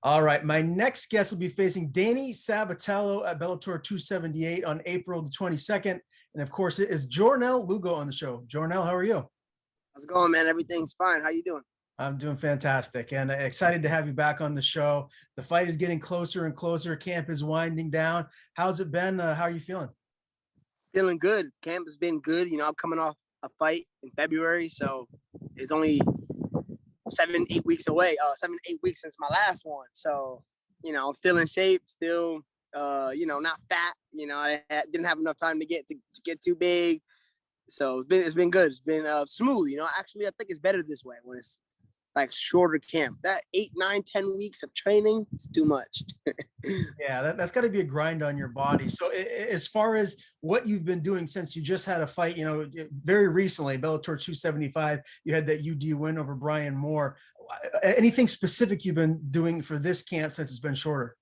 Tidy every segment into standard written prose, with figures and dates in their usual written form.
All right, my next guest will be facing Danny Sabatello at Bellator 278 on April the 22nd. And of course, it is Jornel Lugo on the show. Jornel, how are you? How's it going, man? Everything's fine. How you doing? I'm doing fantastic and excited to have you back on the show. The fight is getting closer and closer. Camp is winding down. How's it been? How are you feeling? Feeling good. Camp has been good. I'm coming off a fight in February, so it's only 7, 8 weeks away. 7, 8 weeks since my last one. So, I'm still in shape, still, not fat. I didn't have enough time to get too big. So it's been good. It's been smooth. Actually, I think it's better this way when it's like shorter camp. That 8, 9, 10 weeks of training is too much. Yeah, that's got to be a grind on your body. So as far as what you've been doing since you just had a fight, very recently, Bellator 275, you had that UD win over Brian Moore. Anything specific you've been doing for this camp since it's been shorter?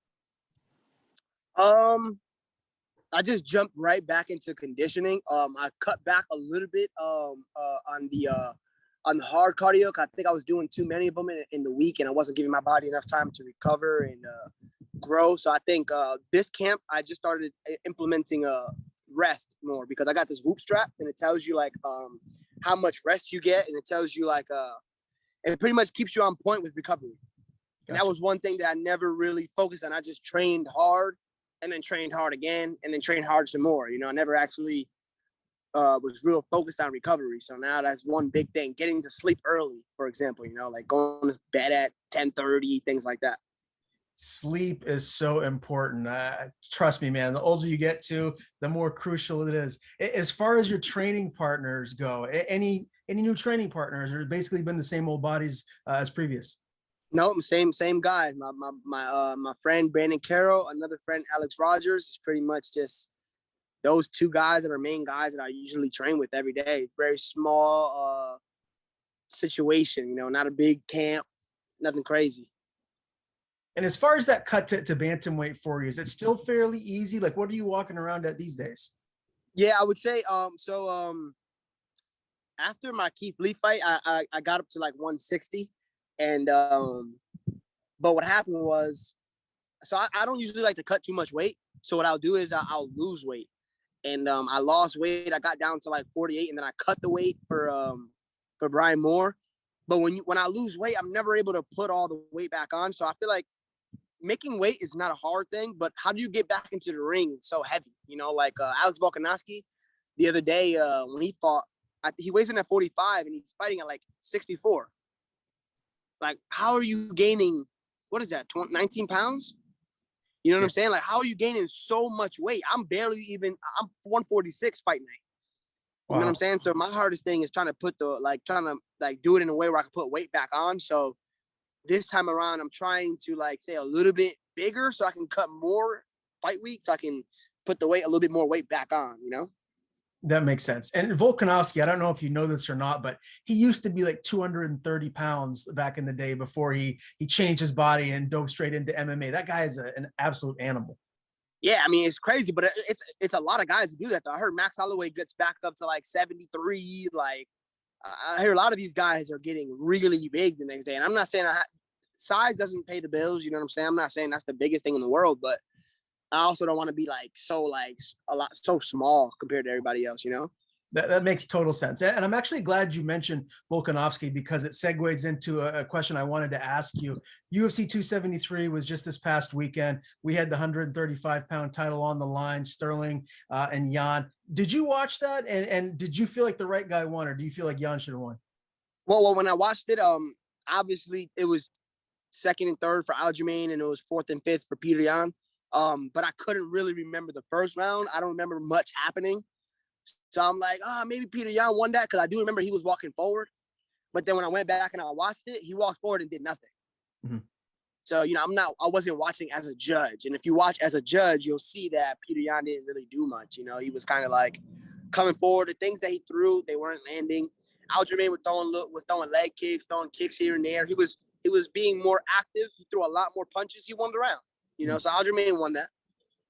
I just jumped right back into conditioning. I cut back a little bit on the hard cardio. I think I was doing too many of them in the week, and I wasn't giving my body enough time to recover and grow. So I think this camp, I just started implementing rest more, because I got this whoop strap, and it tells you like how much rest you get, and it tells you like it pretty much keeps you on point with recovery. Gotcha. And that was one thing that I never really focused on. I just trained hard, and then trained hard again, and then trained hard some more. I never actually was real focused on recovery. So now that's one big thing. Getting to sleep early, for example, like going to bed at 10:30, things like that. Sleep is so important. Trust me, man, the older you get to, the more crucial it is. As far as your training partners go, any new training partners, or basically been the same old bodies as previous? No, same guys. My friend Brandon Carroll, another friend Alex Rogers, is pretty much just those two guys that are main guys that I usually train with every day. Very small situation, not a big camp, nothing crazy. And as far as that cut to bantamweight for you, is it still fairly easy? Like, what are you walking around at these days? Yeah, I would say after my Keith Lee fight, I got up to like 160. And but what happened was, so I don't usually like to cut too much weight. So what I'll do is I'll lose weight. And I lost weight. I got down to like 48, and then I cut the weight for Brian Moore. But when I lose weight, I'm never able to put all the weight back on. So I feel like making weight is not a hard thing, but how do you get back into the ring so heavy? Like Alex Volkanovski the other day when he fought, he weighs in at 45 and he's fighting at like 64. Like, how are you gaining, what is that, 19 pounds? You know what I'm saying? Like, how are you gaining so much weight? I'm 146 fight night. You know what I'm saying? So my hardest thing is trying to do it in a way where I can put weight back on. So this time around, I'm trying to stay a little bit bigger so I can cut more fight week, so I can put a little bit more weight back on, That makes sense. And Volkanovski, I don't know if you know this or not, but he used to be like 230 pounds back in the day before he changed his body and dove straight into MMA. That guy is an absolute animal. Yeah, I mean, it's crazy, but it's a lot of guys who do that, though. I heard Max Holloway gets back up to like 73. Like, I hear a lot of these guys are getting really big the next day. And I'm not saying size doesn't pay the bills. You know what I'm saying? I'm not saying that's the biggest thing in the world, but I also don't want to be so small compared to everybody else, That makes total sense. And I'm actually glad you mentioned Volkanovski, because it segues into a question I wanted to ask you. UFC 273 was just this past weekend. We had the 135-pound title on the line, Sterling and Jan. Did you watch that? And did you feel like the right guy won, or do you feel like Jan should have won? Well, when I watched it, obviously it was second and third for Aljamain, and it was fourth and fifth for Peter Yan. But I couldn't really remember the first round. I don't remember much happening. So I'm like, maybe Peter Yan won that, because I do remember he was walking forward. But then when I went back and I watched it, he walked forward and did nothing. Mm-hmm. So, I wasn't watching as a judge. And if you watch as a judge, you'll see that Peter Yan didn't really do much. He was kind of like coming forward. The things that he threw, they weren't landing. Aljamain was throwing leg kicks, throwing kicks here and there. He was being more active. He threw a lot more punches. He won the round. So Aljamain won that.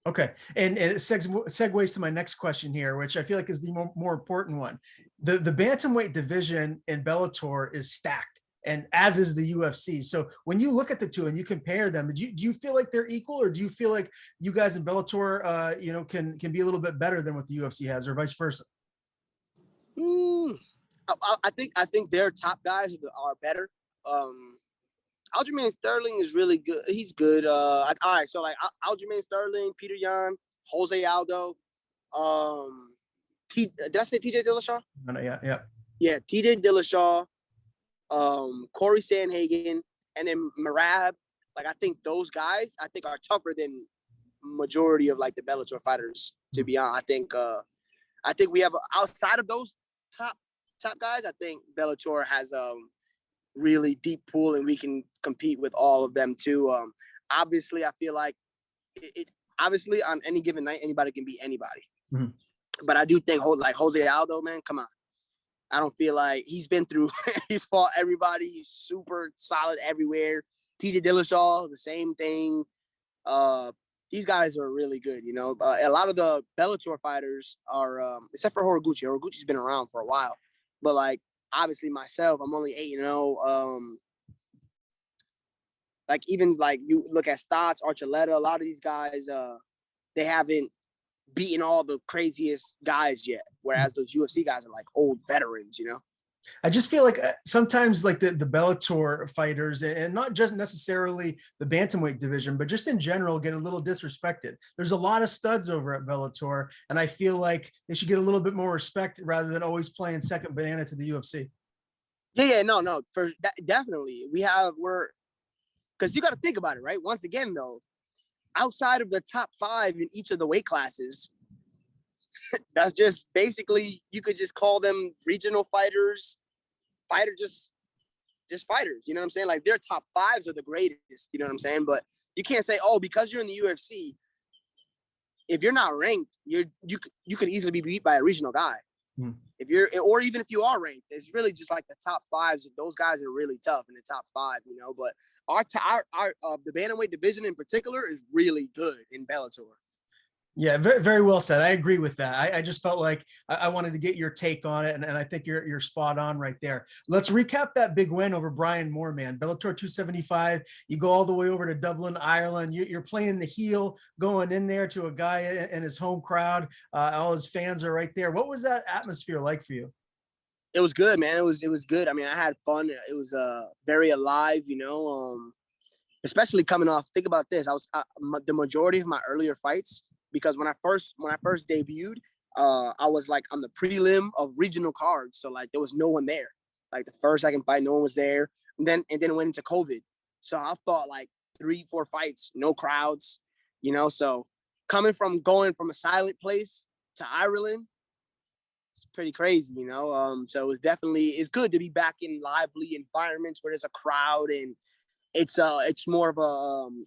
Okay. And it segues to my next question here, which I feel like is the more important one. The bantamweight division in Bellator is stacked. and as is the UFC. So when you look at the two and you compare them, do you feel like they're equal, or do you feel like you guys in Bellator, can be a little bit better than what the UFC has, or vice versa? Mm, I think their top guys are better. Aljamain Sterling is really good. He's good. All right, so like Aljamain Sterling, Peter Yan, Jose Aldo. Did I say TJ Dillashaw? Yeah, yeah. Yeah, TJ Dillashaw, Corey Sandhagen, and then Marab. Like I think those guys, I think are tougher than majority of like the Bellator fighters. To be honest, I think we have outside of those top guys. I think Bellator has really deep pool and we can compete with all of them too. Obviously, I feel like obviously on any given night, anybody can beat anybody. Mhm. But I do think like Jose Aldo, man, come on. I don't feel like he's been through, he's fought everybody. He's super solid everywhere. TJ Dillashaw, the same thing. These guys are really good, you know. A lot of the Bellator fighters are, except for Horiguchi. Horiguchi's been around for a while. But like, obviously myself, I'm only 8-0. Like even like you look at Stotts, Archuleta, a lot of these guys, they haven't beaten all the craziest guys yet. Whereas those UFC guys are like old veterans, you know? I just feel like sometimes like the Bellator fighters, and not just necessarily the bantamweight division, but just in general, get a little disrespected. There's a lot of studs over at Bellator, and I feel like they should get a little bit more respect rather than always playing second banana to the UFC. Yeah, no, for that, definitely. We're because you got to think about it, right? Once again, though, outside of the top 5 in each of the weight classes, that's just basically, you could just call them regional fighters, just fighters. You know what I'm saying? Like their top 5s are the greatest. You know what I'm saying? But you can't say, oh, because you're in the UFC, if you're not ranked, you could easily be beat by a regional guy. Hmm. Or even if you are ranked, it's really just like the top 5s. Those guys are really tough in the top 5, you know. But the bantamweight division in particular is really good in Bellator. Yeah, very, very well said. I agree with that. I just felt like I wanted to get your take on it, and I think you're spot on right there. Let's recap that big win over Brian Moore, man. Bellator 275. You go all the way over to Dublin, Ireland. You're playing the heel, going in there to a guy in his home crowd. All his fans are right there. What was that atmosphere like for you? It was good, man. It was good. I mean, I had fun. It was very alive, you know. Especially coming off. Think about this. The majority of my earlier fights, because when I first debuted, I was like on the prelim of regional cards, so like there was no one there. Like the first second fight, no one was there, and then it went into COVID. So I fought like 3-4 fights, no crowds, you know. So going from a silent place to Ireland, it's pretty crazy, you know. So it's good to be back in lively environments where there's a crowd, and it's more of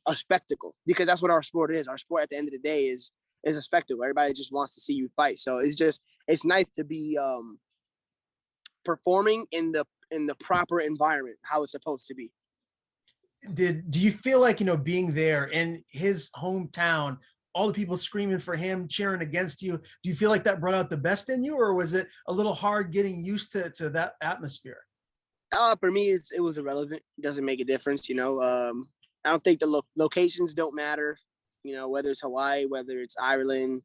a spectacle, because that's what our sport is. Our sport at the end of the day is a spectacle. Everybody just wants to see you fight. So it's nice to be performing in the proper environment, how it's supposed to be. Do you feel like, being there in his hometown, all the people screaming for him, cheering against you, do you feel like that brought out the best in you, or was it a little hard getting used to that atmosphere? For me, it was irrelevant. It doesn't make a difference, you know. I don't think the locations don't matter, you know, whether it's Hawaii, whether it's Ireland,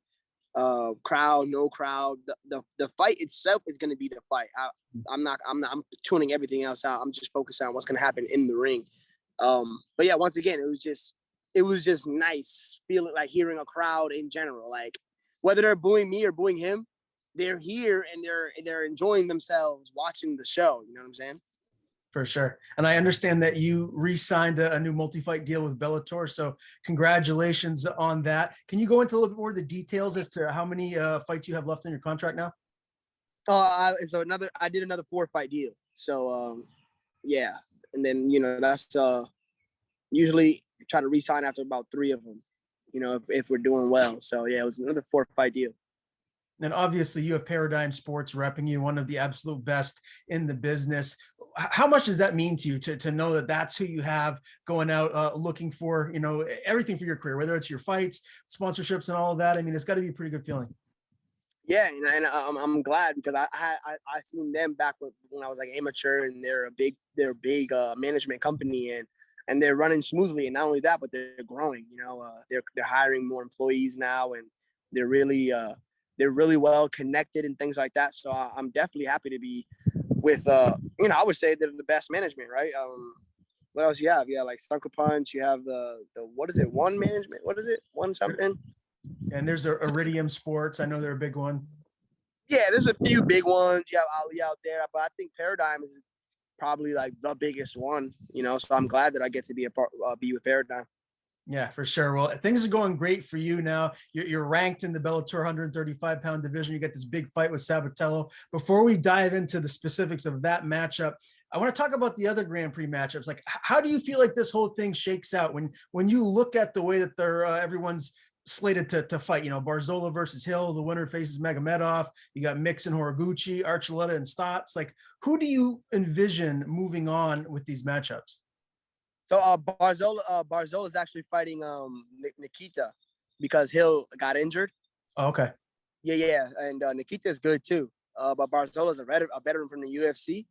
crowd, no crowd. The fight itself is going to be the fight. I'm tuning everything else out. I'm just focused on what's going to happen in the ring. But yeah, once again, it was just nice feeling, like hearing a crowd in general, like whether they're booing me or booing him, they're here and they're enjoying themselves watching the show. You know what I'm saying? For sure. And I understand that you re-signed a new multi-fight deal with Bellator. So congratulations on that. Can you go into a little bit more of the details as to how many fights you have left in your contract now? I did another 4-fight deal. So, yeah. And then, you know, that's usually try to re-sign after about 3 of them, you know, if we're doing well. So yeah, it was another 4-fight deal. And obviously you have Paradigm Sports repping you, one of the absolute best in the business. How much does that mean to you to know that that's who you have going out looking for, everything for your career, whether it's your fights, sponsorships and all of that? I mean, it's got to be a pretty good feeling. Yeah, and I'm glad because I seen them back when I was like amateur, and they're a big management company, and they're running smoothly. And not only that, but they're growing. They're hiring more employees now, and they're really they're really well connected and things like that. So I'm definitely happy to be with I would say they're the best management, right? What else you have? Yeah, like Sucker Punch. You have the what is it? One Management. What is it? One something. And there's a Iridium Sports. I know they're a big one. Yeah, there's a few big ones. You have Ali out there, but I think Paradigm is probably like the biggest one. So I'm glad that I get to be with Paradigm. Yeah, for sure. Well, things are going great for you now. You're ranked in the Bellator 135-pound division. You got this big fight with Sabatello. Before we dive into the specifics of that matchup, I want to talk about the other Grand Prix matchups. Like, how do you feel like this whole thing shakes out when you look at the way that they're everyone's slated to fight? Barzola versus Hill. The winner faces Magomedov. You got Mix and Horiguchi, Archuleta and Stotts. Like, who do you envision moving on with these matchups? So Barzola is actually fighting Nikita because Hill got injured. Oh, okay. Yeah, and Nikita is good too. But Barzola is a veteran from the UFC.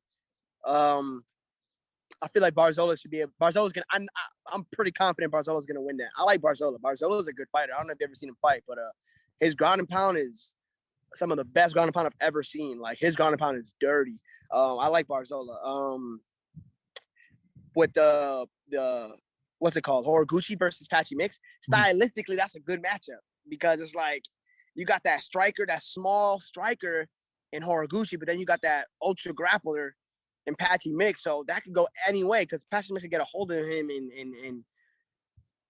I feel like Barzola's gonna. I'm pretty confident Barzola's gonna win that. I like Barzola. Barzola's a good fighter. I don't know if you've ever seen him fight, but his ground and pound is some of the best ground and pound I've ever seen. Like his ground and pound is dirty. I like Barzola. With the what's it called? Horiguchi versus Patchy Mix. Stylistically, that's a good matchup because it's like you got that striker, that small striker in Horiguchi, but then you got that ultra grappler in Patchy Mix. So that could go any way because Patchy Mix can get a hold of him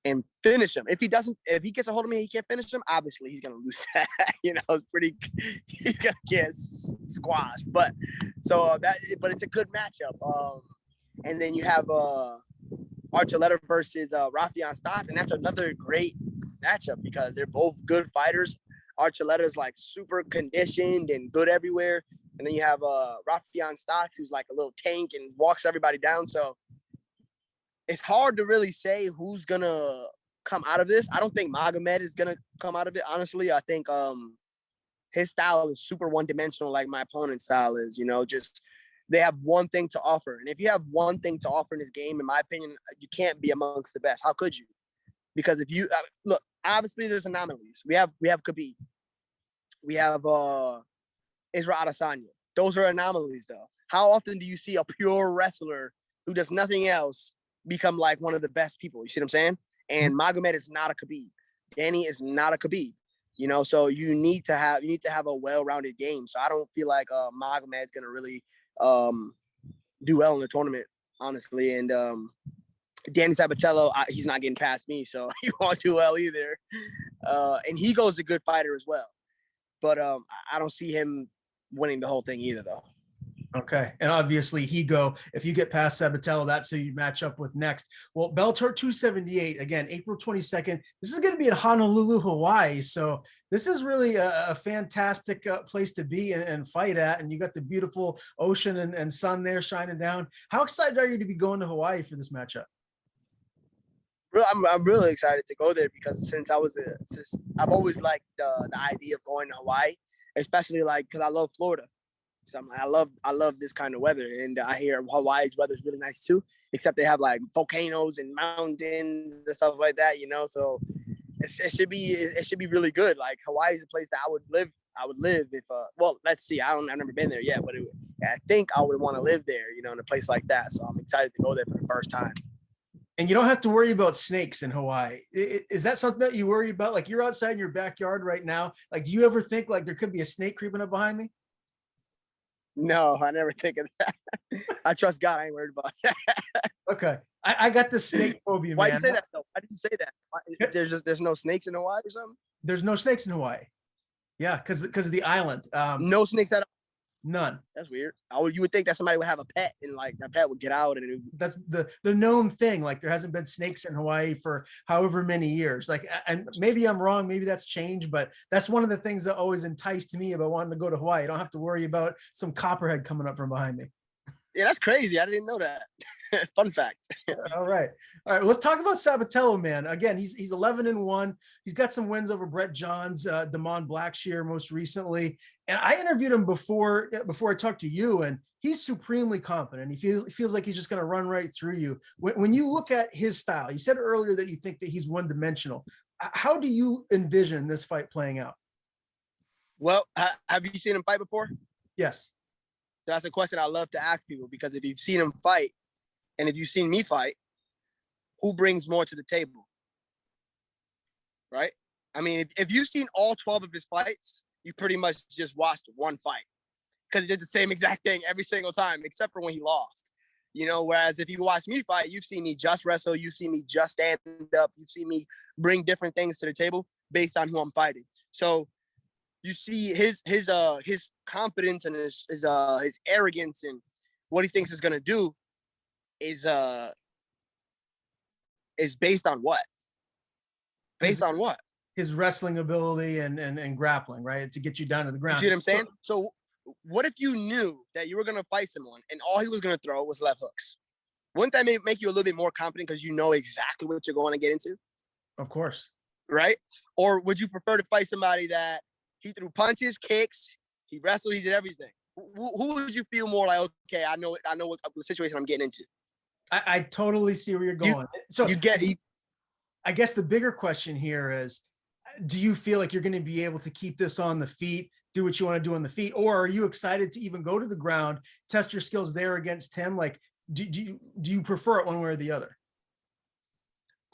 and finish him. If he gets a hold of me, he can't finish him. Obviously, he's gonna lose that. He's gonna get squashed. But it's a good matchup. And then you have Archuleta versus Rafian Stotts, and that's another great matchup because they're both good fighters. Archuleta is like super conditioned and good everywhere, and then you have Rafian Stotts, who's like a little tank and walks everybody down. So it's hard to really say who's gonna come out of this. I don't think Magomed is gonna come out of it. Honestly, I think his style is super one-dimensional, like my opponent's style is. Just they have one thing to offer, and if you have one thing to offer in this game, in my opinion, you can't be amongst the best. How could you? Because if you look, obviously there's anomalies. We have Khabib, we have Israel Adesanya. Those are anomalies, though. How often do you see a pure wrestler who does nothing else become like one of the best people? You see what I'm saying? And Magomed is not a Khabib. Danny is not a Khabib. So you need to have a well-rounded game. So I don't feel like Magomed is gonna really do well in the tournament, honestly. And Danny Sabatello, he's not getting past me, so he won't do well either. And Higo's a good fighter as well, but I don't see him winning the whole thing either, though. Okay. And obviously Higo, if you get past Sabatello, that's who you match up with next. Well, Bellator 278, again, April 22nd. This is going to be in Honolulu, Hawaii. So this is really a fantastic place to be and fight at. And you got the beautiful ocean and sun there shining down. How excited are you to be going to Hawaii for this matchup? I'm really excited to go there because since I've always liked the idea of going to Hawaii, especially like because I love Florida. So I love this kind of weather, and I hear Hawaii's weather is really nice too. Except they have like volcanoes and mountains and stuff like that, So it should be really good. Like Hawaii is a place that I would live if. Well, let's see. I've never been there yet, but I think I would want to live there, in a place like that. So I'm excited to go there for the first time. And you don't have to worry about snakes in Hawaii. Is that something that you worry about? Like you're outside in your backyard right now. Like, do you ever think like there could be a snake creeping up behind me? No, I never think of that. I trust God. I ain't worried about that. Okay. I got the snake phobia, Why man. did you say that though? Why did you say that? There's no snakes in Hawaii or something? There's no snakes in Hawaii. Yeah, because of the island. No snakes at all. None. That's weird. You would think that somebody would have a pet and like that pet would get out and that's the known thing. Like there hasn't been snakes in Hawaii for however many years. Like, and maybe I'm wrong, maybe that's changed, but that's one of the things that always enticed me about wanting to go to Hawaii. I don't have to worry about some copperhead coming up from behind me. Yeah, that's crazy. I didn't know that. Fun fact. All right. All right. Let's talk about Sabatello, man. Again, he's 11-1. He's got some wins over Brett Johns, Damon Blackshear most recently. And I interviewed him before I talked to you, and he's supremely confident. He feels like he's just going to run right through you. When you look at his style, you said earlier that you think that he's one-dimensional. How do you envision this fight playing out? Well, have you seen him fight before? Yes. That's a question I love to ask people, because if you've seen him fight and if you've seen me fight, who brings more to the table? Right? I mean, if you've seen all 12 of his fights, you pretty much just watched one fight, because he did the same exact thing every single time, except for when he lost. You know, whereas if you watch me fight, you've seen me just wrestle, you've seen me just stand up, you've seen me bring different things to the table based on who I'm fighting. So you see his confidence and his arrogance and what he thinks is gonna do is based on what? Based on what? His wrestling ability and grappling, right? To get you down to the ground. You see what I'm saying? So what if you knew that you were gonna fight someone and all he was gonna throw was left hooks? Wouldn't that make you a little bit more confident, because you know exactly what you're going to get into? Of course. Right? Or would you prefer to fight somebody that he threw punches, kicks, he wrestled, he did everything? Who would you feel more like, okay, I know what the situation I'm getting into? I totally see where you're going. I guess the bigger question here is, do you feel like you're going to be able to keep this on the feet, do what you want to do on the feet, or are you excited to even go to the ground, test your skills there against him? Like, do you prefer it one way or the other?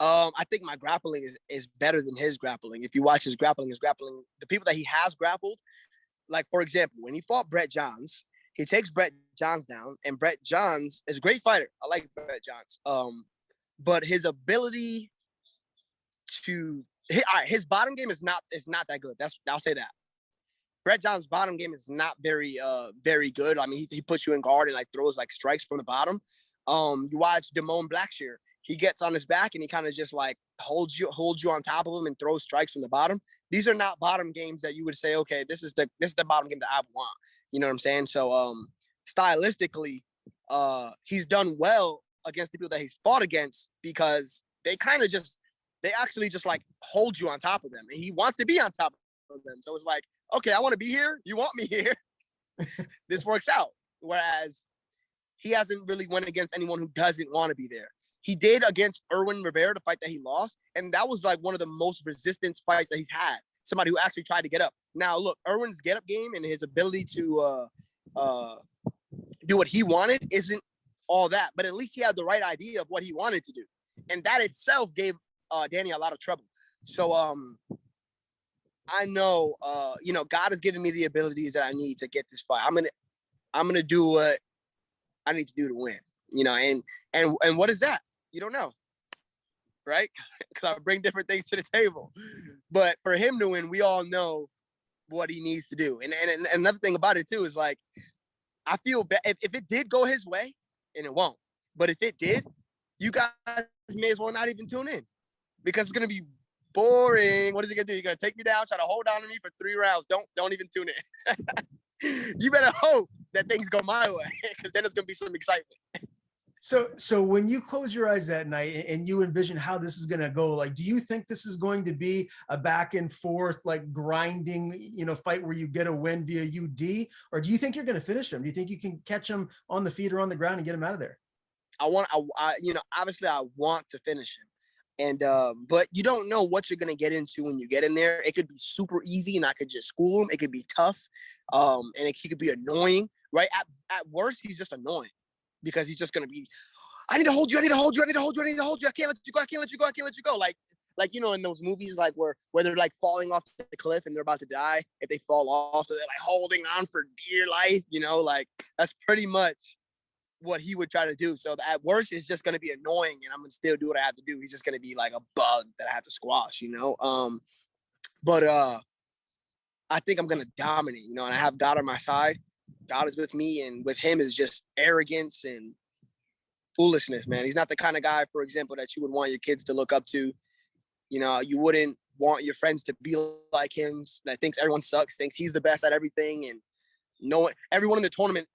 I think my grappling is better than his grappling. If you watch his grappling, the people that he has grappled, like, for example, when he fought Brett Johns, he takes Brett Johns down, and Brett Johns is a great fighter. I like Brett Johns. But his ability to his bottom game is not that good. I'll say that. Brett Johns' bottom game is not very good. I mean, he puts you in guard and like throws like strikes from the bottom. You watch Damon Blackshear. He gets on his back and he kind of just like holds you on top of him and throws strikes from the bottom. These are not bottom games that you would say, okay, this is the bottom game that I want. You know what I'm saying? So stylistically, he's done well against the people that he's fought against, because they actually just like hold you on top of them, and he wants to be on top of them. So it's like, okay, I want to be here. You want me here. This works out. Whereas he hasn't really went against anyone who doesn't want to be there. He did against Erwin Rivera, the fight that he lost, and that was like one of the most resistance fights that he's had. Somebody who actually tried to get up. Now, look, Erwin's get-up game and his ability to do what he wanted isn't all that, but at least he had the right idea of what he wanted to do, and that itself gave Danny a lot of trouble. So I know, God has given me the abilities that I need to get this fight. I'm gonna do what I need to do to win. And what is that? You don't know, right? Because I bring different things to the table. But for him to win, we all know what he needs to do. And another thing about it too is, like, I feel bad if it did go his way, and it won't. But if it did, you guys may as well not even tune in, because it's gonna be boring. What is he gonna do? You're gonna take me down, try to hold on to me for 3 rounds. Don't even tune in. You better hope that things go my way, because then it's gonna be some excitement. So when you close your eyes that night and you envision how this is going to go, like, do you think this is going to be a back and forth, like grinding, fight where you get a win via UD, or do you think you're going to finish him? Do you think you can catch him on the feet or on the ground and get him out of there? Obviously I want to finish him. And but you don't know what you're gonna get into when you get in there. It could be super easy and I could just school him. It could be tough, and he could be annoying, right? At worst, he's just annoying, because he's just gonna be, I need to hold you, I need to hold you, I need to hold you, I need to hold you, I can't let you go, I can't let you go, I can't let you go. Like in those movies, like where they're like falling off the cliff and they're about to die. If they fall off, so they're like holding on for dear life, like that's pretty much what he would try to do. So at worst, it's just going to be annoying, and I'm going to still do what I have to do. He's just going to be like a bug that I have to squash, But I think I'm going to dominate, and I have God on my side. God is with me, and with him is just arrogance and foolishness, man. He's not the kind of guy, for example, that you would want your kids to look up to. You wouldn't want your friends to be like him, that thinks everyone sucks, thinks he's the best at everything. And everyone in the tournament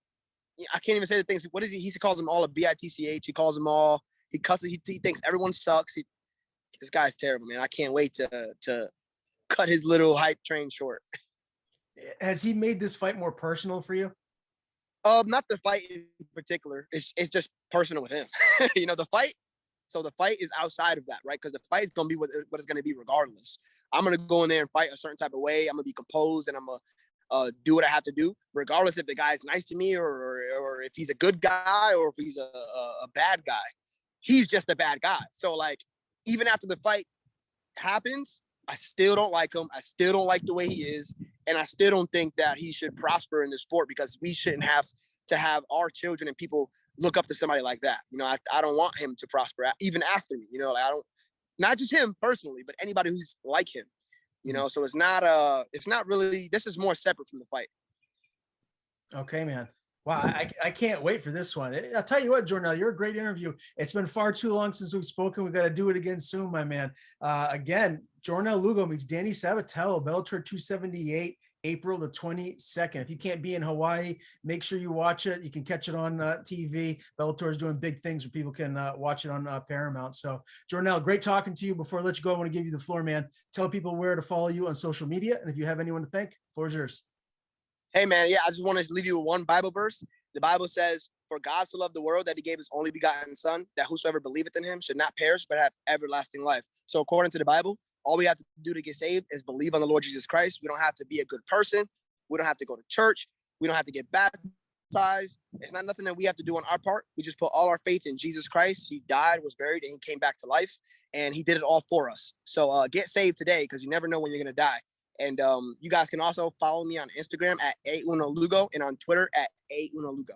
I can't even say the things. What is he? He calls them all a bitch. He calls them all. He cusses. He thinks everyone sucks. This guy's terrible, man. I can't wait to cut his little hype train short. Has he made this fight more personal for you? Not the fight in particular. It's just personal with him. You know, the fight. So the fight is outside of that, right? Because the fight is gonna be what it's gonna be regardless. I'm gonna go in there and fight a certain type of way. I'm gonna be composed and I'm gonna do what I have to do, regardless if the guy's nice to me or if he's a good guy or if he's a bad guy. He's just a bad guy. So like, even after the fight happens, I still don't like him. I still don't like the way he is. And I still don't think that he should prosper in the sport, because we shouldn't have to have our children and people look up to somebody like that. You know, I don't want him to prosper even after me. You know, like I don't, not just him personally, but anybody who's like him. You know, so it's not really, this is more separate from the fight. Okay, man. Wow, I can't wait for this one. I'll tell you what, Jornel, you're a great interview. It's been far too long since we've spoken. We got to do it again soon, my man. Again, Jornel Lugo meets Danny Sabatello, Bellator 278, April the 22nd. If you can't be in Hawaii, make sure you watch it. You can catch it on TV. Bellator is doing big things where people can watch it on Paramount. So, Jornel, great talking to you. Before I let you go, I want to give you the floor, man. Tell people where to follow you on social media. And if you have anyone to thank, the floor is yours. Hey, man, yeah, I just want to leave you with one Bible verse. The Bible says, "For God so loved the world that he gave his only begotten son, that whosoever believeth in him should not perish, but have everlasting life." So according to the Bible, all we have to do to get saved is believe on the Lord Jesus Christ. We don't have to be a good person. We don't have to go to church. We don't have to get baptized. It's not nothing that we have to do on our part. We just put all our faith in Jesus Christ. He died, was buried, and he came back to life, and he did it all for us. So get saved today, because you never know when you're going to die. And you guys can also follow me on Instagram at @AUnoLugo and on Twitter at @AUnoLugo.